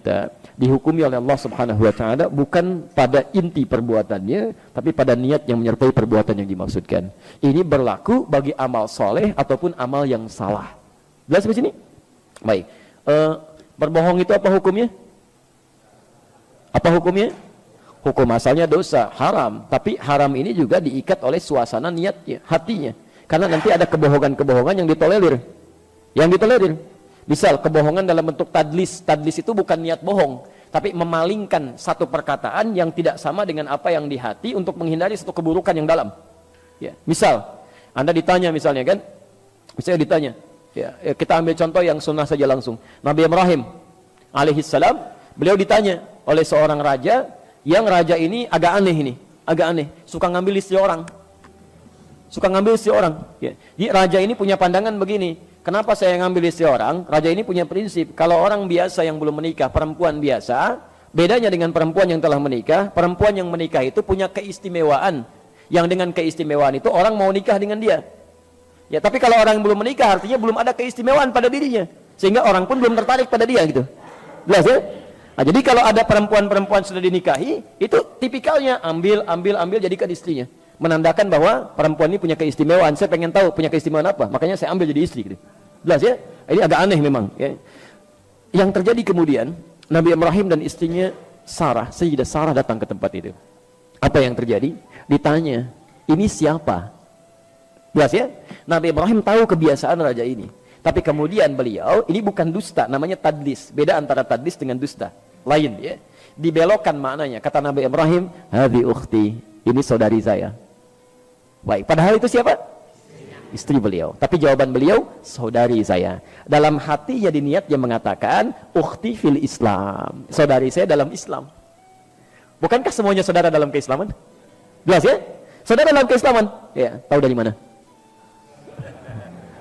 kita dihukumi oleh Allah Subhanahu wa taala bukan pada inti perbuatannya, tapi pada niat yang menyertai perbuatan yang dimaksudkan. Ini berlaku bagi amal soleh ataupun amal yang salah. Jelas di sini? Baik. Berbohong itu apa hukumnya? Apa hukumnya? Hukum asalnya dosa, haram. Tapi haram ini juga diikat oleh suasana niatnya, hatinya. Karena nanti ada kebohongan-kebohongan yang ditolerir. Yang ditolerir. Misal kebohongan dalam bentuk tadlis. Tadlis itu bukan niat bohong, tapi memalingkan satu perkataan yang tidak sama dengan apa yang di hati untuk menghindari satu keburukan yang dalam. Ya. Misal, Anda ditanya misalnya kan, misalnya ditanya, ya, kita ambil contoh yang sunnah saja langsung. Nabi Ibrahim alaihissalam, beliau ditanya oleh seorang raja, yang raja ini agak aneh ini, agak aneh, suka ngambil istri orang. Suka ngambil istri orang. Ya. Jadi raja ini punya pandangan begini, kenapa saya ngambil istri orang? Raja ini punya prinsip, kalau orang biasa yang belum menikah, perempuan biasa, bedanya dengan perempuan yang telah menikah, perempuan yang menikah itu punya keistimewaan, yang dengan keistimewaan itu orang mau nikah dengan dia. Ya, tapi kalau orang yang belum menikah artinya belum ada keistimewaan pada dirinya, sehingga orang pun belum tertarik pada dia gitu. Jelas ya? Nah, jadi kalau ada perempuan-perempuan sudah dinikahi, itu tipikalnya ambil jadikan istrinya. Menandakan bahwa perempuan ini punya keistimewaan. Saya pengen tahu punya keistimewaan apa, makanya saya ambil jadi istri gitu. Jelas ya? Ini agak aneh memang ya. Yang terjadi kemudian, Nabi Ibrahim dan istrinya Sarah, Sayyidah Sarah datang ke tempat itu. Apa yang terjadi? Ditanya, ini siapa? Jelas ya? Nabi Ibrahim tahu kebiasaan raja ini. Tapi kemudian beliau, ini bukan dusta, namanya tadlis. Beda antara tadlis dengan dusta. Lain ya. Dibelokkan maknanya. Kata Nabi Ibrahim, hadhi ukhti, ini saudari saya. Baik, padahal itu siapa? Istri beliau. Tapi jawaban beliau, saudari saya. Dalam hatinya di niatnya mengatakan, ukhti fil Islam. Saudari saya dalam Islam. Bukankah semuanya saudara dalam keislaman? Jelas ya? Saudara dalam keislaman. Ya, tahu dari mana?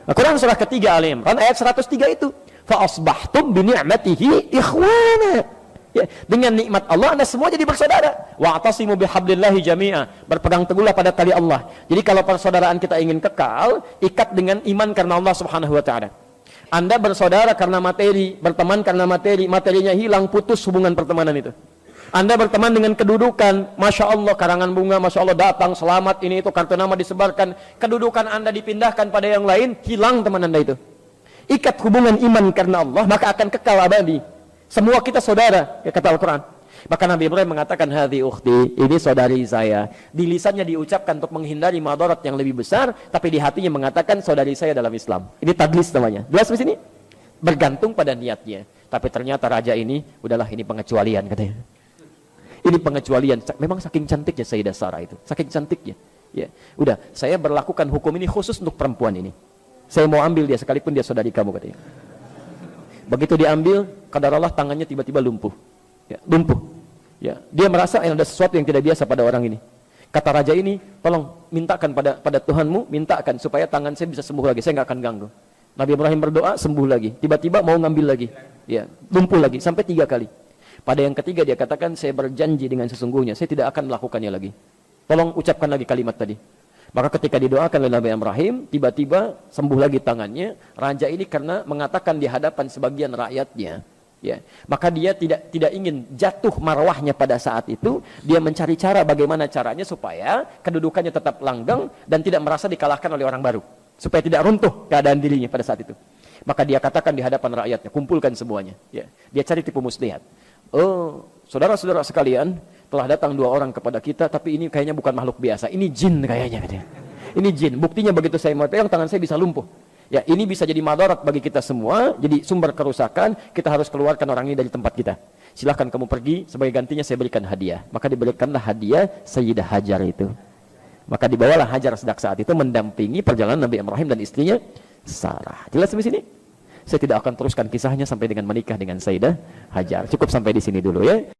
Al-Quran surah ketiga Al-Imran ayat 103 itu. Fa asbahtum bi ni'matihi ikhwana. Ya, dengan nikmat Allah Anda semua jadi bersaudara. Wa'tasimu bihablillahi jami'a. Berpegang teguhlah pada tali Allah. Jadi kalau persaudaraan kita ingin kekal, ikat dengan iman karena Allah Subhanahu wa taala. Anda bersaudara karena materi, berteman karena materi, materinya hilang, putus hubungan pertemanan itu. Anda berteman dengan kedudukan, Masya Allah karangan bunga, Masya Allah datang, selamat ini itu, kartu nama disebarkan, kedudukan Anda dipindahkan pada yang lain, hilang teman Anda itu. Ikat hubungan iman karena Allah, maka akan kekal abadi. Semua kita saudara, ya kata Al-Quran. Maka Nabi Ibrahim mengatakan, hadhi ukhti, ini saudari saya. Di lisannya diucapkan untuk menghindari madarat yang lebih besar, tapi di hatinya mengatakan saudari saya dalam Islam. Ini tadlis namanya. Jelas di sini? Bergantung pada niatnya. Tapi ternyata raja ini, udahlah ini pengecualian katanya. Ini pengecualian, memang saking cantiknya Sayyidah Sarah itu, saking cantiknya. Ya, udah, saya berlakukan hukum ini khusus untuk perempuan ini. Saya mau ambil dia sekalipun dia saudari kamu katanya. Begitu diambil, qadarullah tangannya tiba-tiba lumpuh. Ya, lumpuh. Ya, dia merasa ada sesuatu yang tidak biasa pada orang ini. Kata raja ini, tolong mintakan pada Tuhanmu, mintakan supaya tangan saya bisa sembuh lagi, saya nggak akan ganggu. Nabi Ibrahim berdoa, sembuh lagi. Tiba-tiba mau ngambil lagi. Ya, lumpuh lagi sampai 3 kali. Pada yang ketiga dia katakan, saya berjanji dengan sesungguhnya saya tidak akan melakukannya lagi. Tolong ucapkan lagi kalimat tadi. Maka ketika didoakan oleh Nabi Ibrahim, tiba-tiba sembuh lagi tangannya. Raja ini karena mengatakan di hadapan sebagian rakyatnya, ya, maka dia tidak ingin jatuh marwahnya pada saat itu. Dia mencari cara bagaimana caranya supaya kedudukannya tetap langgeng dan tidak merasa dikalahkan oleh orang baru, supaya tidak runtuh keadaan dirinya pada saat itu. Maka dia katakan di hadapan rakyatnya, kumpulkan semuanya. Ya. Dia cari tipu muslihat. Oh, saudara-saudara sekalian, telah datang 2 orang kepada kita, tapi ini kayaknya bukan makhluk biasa, ini jin kayaknya katanya. Ini jin, buktinya begitu saya mau pegang tangan saya bisa lumpuh. Ya, ini bisa jadi madarat bagi kita semua, jadi sumber kerusakan, kita harus keluarkan orang ini dari tempat kita. Silahkan kamu pergi, sebagai gantinya saya berikan hadiah. Maka diberikanlah hadiah Sayyidah Hajar itu. Maka dibawalah Hajar sejak saat itu mendampingi perjalanan Nabi Ibrahim dan istrinya Sarah. Jelas sampai sini? Saya tidak akan teruskan kisahnya sampai dengan menikah dengan Sayyidah Hajar. Cukup sampai di sini dulu ya.